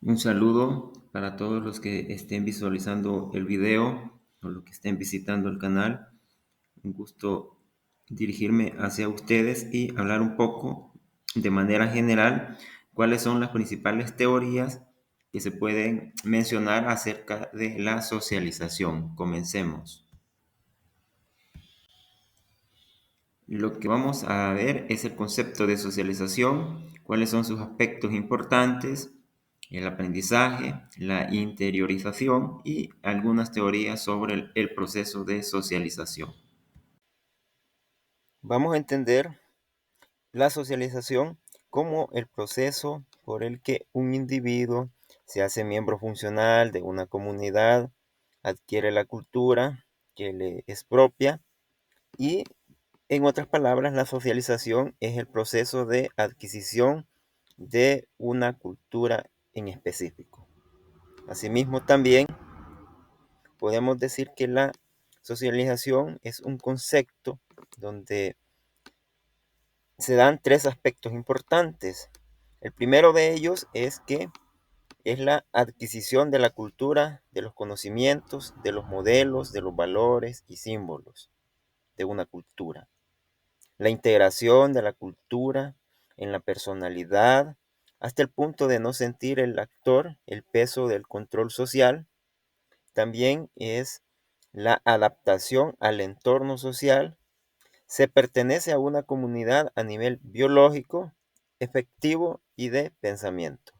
Un saludo para todos los que estén visualizando el video o los que estén visitando el canal. Un gusto dirigirme hacia ustedes y hablar un poco de manera general cuáles son las principales teorías que se pueden mencionar acerca de la socialización. Comencemos. Lo que vamos a ver es el concepto de socialización, cuáles son sus aspectos importantes, el aprendizaje, la interiorización y algunas teorías sobre el proceso de socialización. Vamos a entender la socialización como el proceso por el que un individuo se hace miembro funcional de una comunidad, adquiere la cultura que le es propia y, en otras palabras, la socialización es el proceso de adquisición de una cultura en específico. Asimismo, también podemos decir que la socialización es un concepto donde se dan tres aspectos importantes. El primero de ellos es que es la adquisición de la cultura, de los conocimientos, de los modelos, de los valores y símbolos de una cultura. La integración de la cultura en la personalidad hasta el punto de no sentir el actor el peso del control social. También es la adaptación al entorno social. Se pertenece a una comunidad a nivel biológico, efectivo y de pensamiento.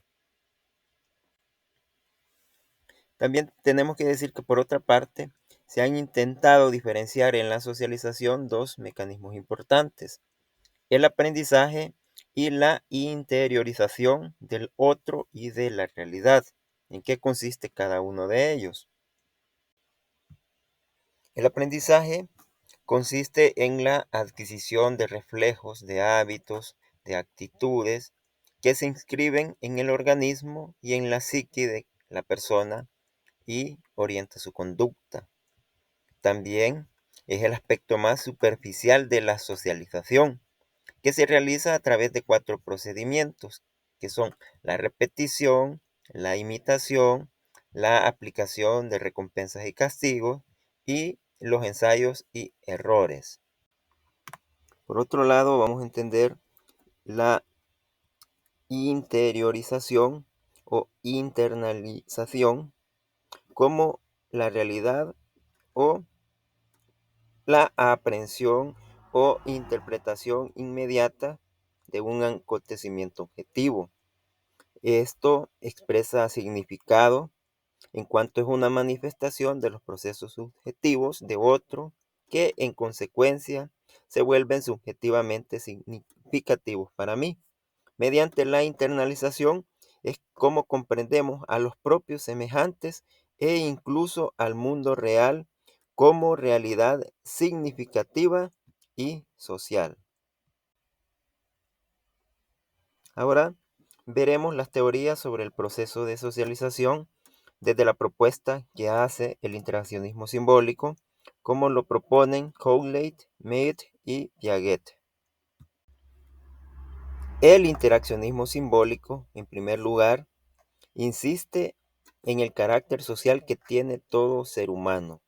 También tenemos que decir que, por otra parte, se han intentado diferenciar en la socialización dos mecanismos importantes: el aprendizaje y la interiorización del otro y de la realidad. ¿En qué consiste cada uno de ellos? El aprendizaje consiste en la adquisición de reflejos, de hábitos, de actitudes que se inscriben en el organismo y en la psique de la persona y orienta su conducta. También es el aspecto más superficial de la socialización, que se realiza a través de cuatro procedimientos, que son la repetición, la imitación, la aplicación de recompensas y castigos y los ensayos y errores. Por otro lado, vamos a entender la interiorización o internalización como la realidad o la aprehensión o interpretación inmediata de un acontecimiento objetivo. Esto expresa significado en cuanto es una manifestación de los procesos subjetivos de otro que, en consecuencia, se vuelven subjetivamente significativos para mí. Mediante la internalización es como comprendemos a los propios semejantes e incluso al mundo real como realidad significativa y social. Ahora veremos las teorías sobre el proceso de socialización desde la propuesta que hace el interaccionismo simbólico, como lo proponen Cowley, Mead y Piaget. El interaccionismo simbólico, en primer lugar, insiste en el carácter social que tiene todo ser humano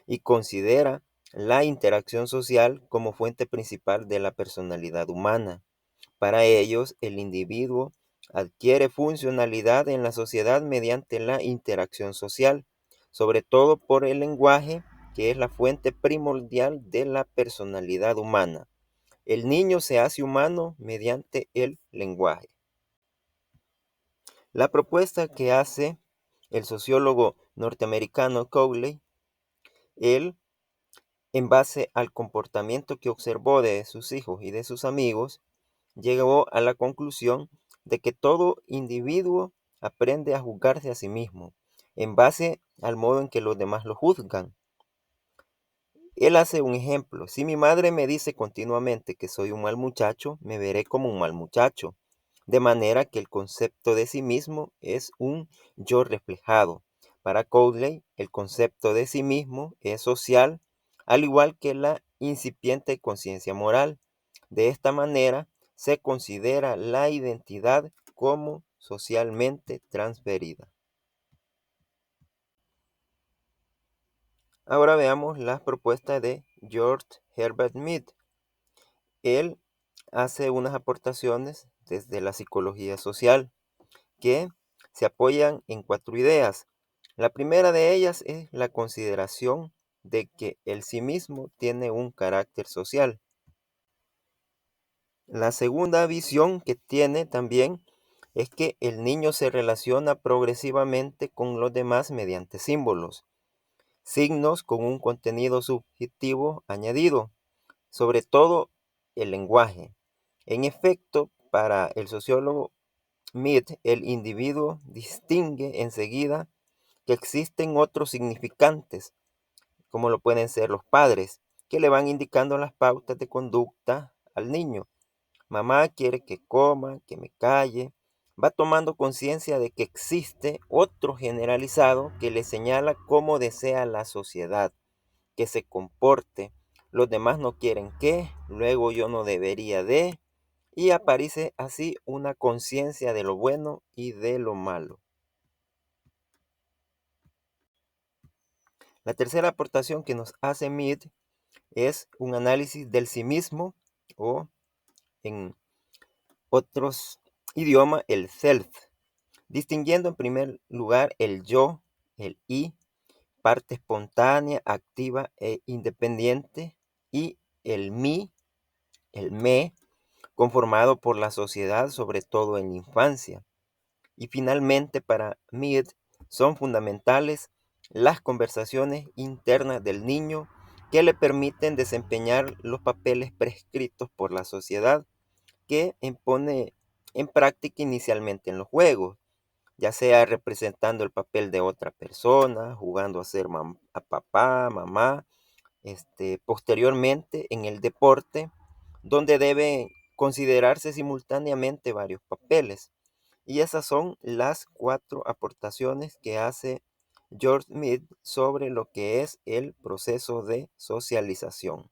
y considera la interacción social como fuente principal de la personalidad humana. Para ellos, el individuo adquiere funcionalidad en la sociedad mediante la interacción social, sobre todo por el lenguaje, que es la fuente primordial de la personalidad humana. El niño se hace humano mediante el lenguaje. La propuesta que hace el sociólogo norteamericano Cowley, él, en base al comportamiento que observó de sus hijos y de sus amigos, llegó a la conclusión de que todo individuo aprende a juzgarse a sí mismo en base al modo en que los demás lo juzgan. Él hace un ejemplo: si mi madre me dice continuamente que soy un mal muchacho, me veré como un mal muchacho. De manera que el concepto de sí mismo es un yo reflejado. Para Cowley, el concepto de sí mismo es social, al igual que la incipiente conciencia moral. De esta manera, se considera la identidad como socialmente transferida. Ahora veamos las propuestas de George Herbert Mead. Él hace unas aportaciones desde la psicología social que se apoyan en 4 ideas. La primera de ellas es la consideración de que el sí mismo tiene un carácter social. La segunda visión que tiene también es que el niño se relaciona progresivamente con los demás mediante símbolos, signos con un contenido subjetivo añadido, sobre todo el lenguaje. En efecto, para el sociólogo Mead, el individuo distingue enseguida que existen otros significantes, como lo pueden ser los padres, que le van indicando las pautas de conducta al niño. Mamá quiere que coma, que me calle. Va tomando conciencia de que existe otro generalizado que le señala cómo desea la sociedad que se comporte. Los demás no quieren que, luego yo no debería de, y aparece así una conciencia de lo bueno y de lo malo. La tercera aportación que nos hace Mead es un análisis del sí mismo, o en otros idiomas el self, distinguiendo en primer lugar el yo, el y, parte espontánea, activa e independiente, y el mí, el me, conformado por la sociedad, sobre todo en la infancia. Y finalmente, para Mead, son fundamentales las conversaciones internas del niño que le permiten desempeñar los papeles prescritos por la sociedad que impone en práctica inicialmente en los juegos, ya sea representando el papel de otra persona, jugando a ser a papá, mamá, posteriormente en el deporte, donde debe considerarse simultáneamente varios papeles. Y esas son las 4 aportaciones que hace George Mead sobre lo que es el proceso de socialización.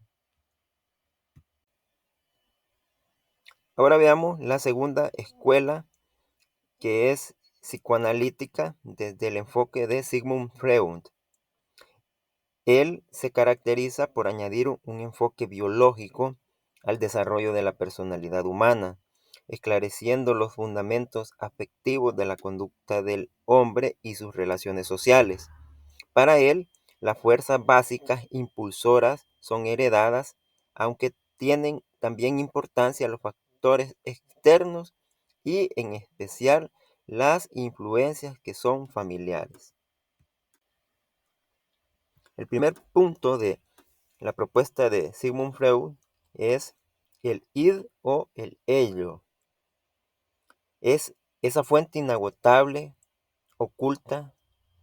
Ahora veamos la segunda escuela, que es psicoanalítica desde el enfoque de Sigmund Freud. Él se caracteriza por añadir un enfoque biológico al desarrollo de la personalidad humana, esclareciendo los fundamentos afectivos de la conducta del hombre y sus relaciones sociales. Para él, las fuerzas básicas impulsoras son heredadas, aunque tienen también importancia los factores externos y en especial las influencias que son familiares. El primer punto de la propuesta de Sigmund Freud es el id o el ello. Es esa fuente inagotable, oculta,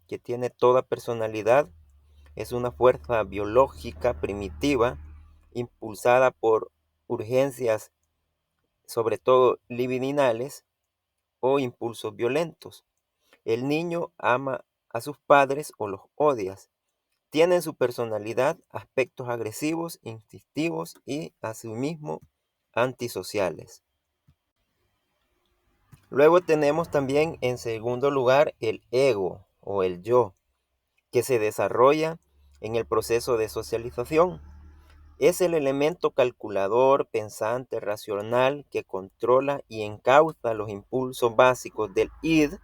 que tiene toda personalidad. Es una fuerza biológica primitiva, impulsada por urgencias, sobre todo libidinales o impulsos violentos. El niño ama a sus padres o los odia. Tiene en su personalidad aspectos agresivos, instintivos y asimismo antisociales. Luego tenemos también en segundo lugar el ego o el yo, que se desarrolla en el proceso de socialización. Es el elemento calculador, pensante, racional que controla y encauza los impulsos básicos del id.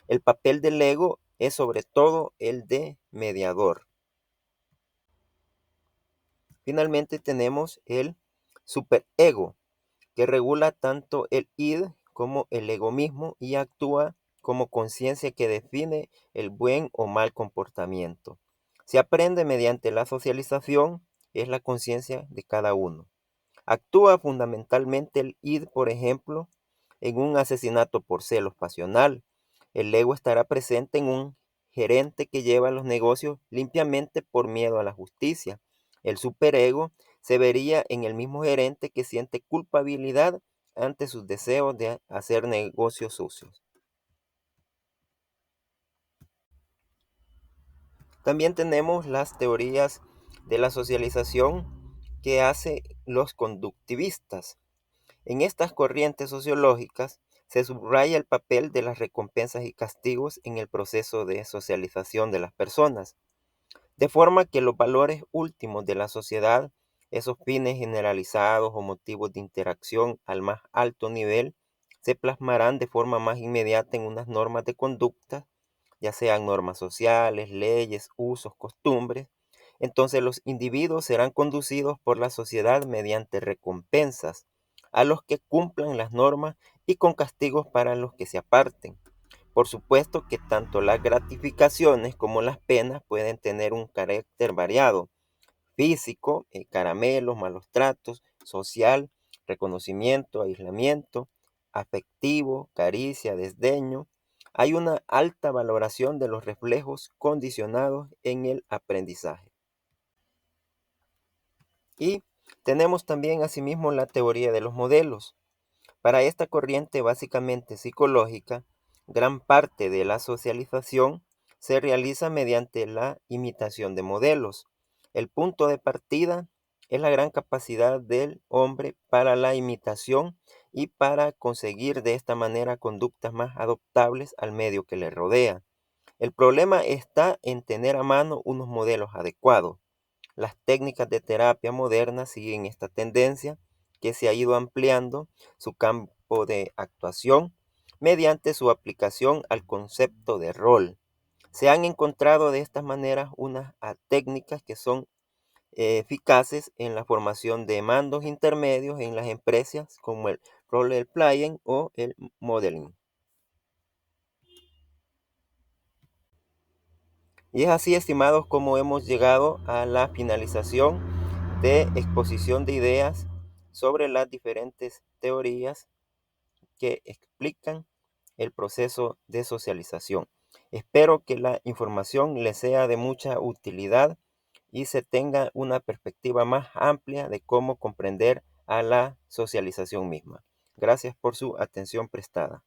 El papel del ego es sobre todo el de mediador. Finalmente tenemos el superego, que regula tanto el id como el ego mismo y actúa como conciencia que define el buen o mal comportamiento. Se aprende mediante la socialización, es la conciencia de cada uno. Actúa fundamentalmente el id, por ejemplo, en un asesinato por celos pasional. El ego estará presente en un gerente que lleva los negocios limpiamente por miedo a la justicia. El superego se vería en el mismo gerente que siente culpabilidad ante sus deseos de hacer negocios sucios. También tenemos las teorías de la socialización que hacen los conductivistas. En estas corrientes sociológicas Se subraya el papel de las recompensas y castigos en el proceso de socialización de las personas, de forma que los valores últimos de la sociedad, esos fines generalizados o motivos de interacción al más alto nivel, se plasmarán de forma más inmediata en unas normas de conducta, ya sean normas sociales, leyes, usos, costumbres. Entonces los individuos serán conducidos por la sociedad mediante recompensas a los que cumplan las normas y con castigos para los que se aparten. Por supuesto que tanto las gratificaciones como las penas pueden tener un carácter variado: físico, caramelos, malos tratos; social, reconocimiento, aislamiento; afectivo, caricia, desdeño. Hay una alta valoración de los reflejos condicionados en el aprendizaje. Y tenemos también asimismo la teoría de los modelos. Para esta corriente básicamente psicológica, gran parte de la socialización se realiza mediante la imitación de modelos. El punto de partida es la gran capacidad del hombre para la imitación y para conseguir de esta manera conductas más adoptables al medio que le rodea. El problema está en tener a mano unos modelos adecuados. Las técnicas de terapia moderna siguen esta tendencia, que se ha ido ampliando su campo de actuación mediante su aplicación al concepto de rol. Se han encontrado de estas maneras unas técnicas que son eficaces en la formación de mandos intermedios en las empresas, como el role playing o el modeling. Y es así, estimados, como hemos llegado a la finalización de exposición de ideas sobre las diferentes teorías que explican el proceso de socialización. Espero que la información les sea de mucha utilidad y se tenga una perspectiva más amplia de cómo comprender a la socialización misma. Gracias por su atención prestada.